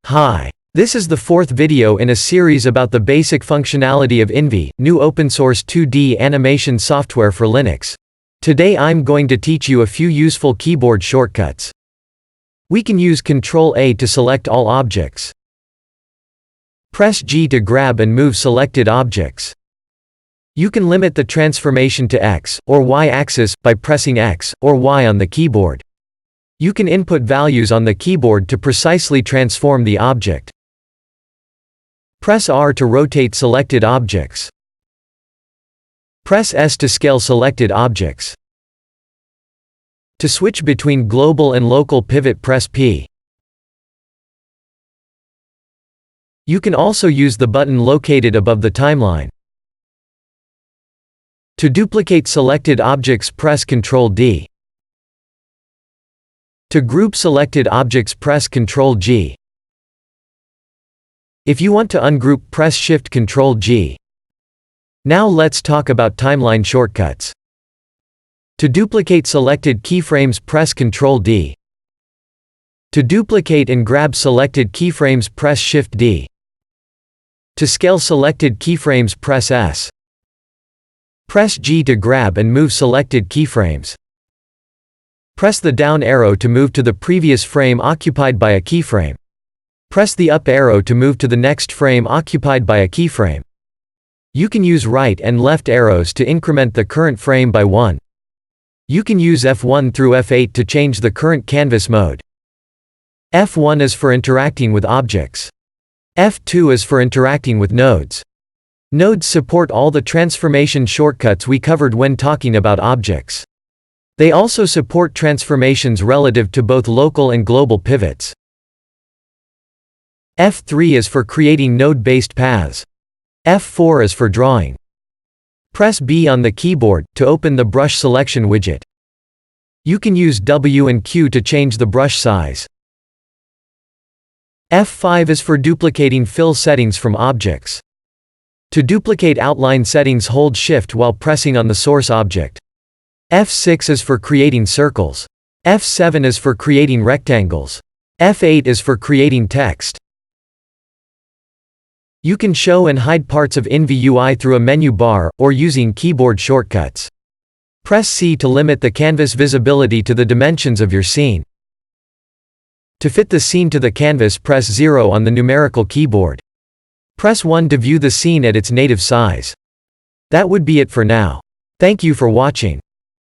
Hi. This is the fourth video in a series about the basic functionality of Enve, new open-source 2D animation software for Linux. Today I'm going to teach you a few useful keyboard shortcuts. We can use Ctrl-A to select all objects. Press G to grab and move selected objects. You can limit the transformation to X or Y axis by pressing X or Y on the keyboard. You can input values on the keyboard to precisely transform the object. Press R to rotate selected objects. Press S to scale selected objects. To switch between global and local pivot, press P. You can also use the button located above the timeline. To duplicate selected objects, press Ctrl-D. To group selected objects, press Ctrl-G. If you want to ungroup, press Shift-Ctrl-G. Now let's talk about timeline shortcuts. To duplicate selected keyframes, press Ctrl-D. To duplicate and grab selected keyframes, press Shift-D. To scale selected keyframes, press S. Press G to grab and move selected keyframes. Press the down arrow to move to the previous frame occupied by a keyframe. Press the up arrow to move to the next frame occupied by a keyframe. You can use right and left arrows to increment the current frame by 1. You can use F1 through F8 to change the current canvas mode. F1 is for interacting with objects. F2 is for interacting with nodes. Nodes support all the transformation shortcuts we covered when talking about objects. They also support transformations relative to both local and global pivots. F3 is for creating node-based paths. F4 is for drawing. Press B on the keyboard to open the brush selection widget. You can use W and Q to change the brush size. F5 is for duplicating fill settings from objects. To duplicate outline settings, hold Shift while pressing on the source object. F6 is for creating circles. F7 is for creating rectangles. F8 is for creating text. You can show and hide parts of Enve UI through a menu bar, or using keyboard shortcuts. Press C to limit the canvas visibility to the dimensions of your scene. To fit the scene to the canvas, press 0 on the numerical keyboard. Press 1 to view the scene at its native size. That would be it for now. Thank you for watching.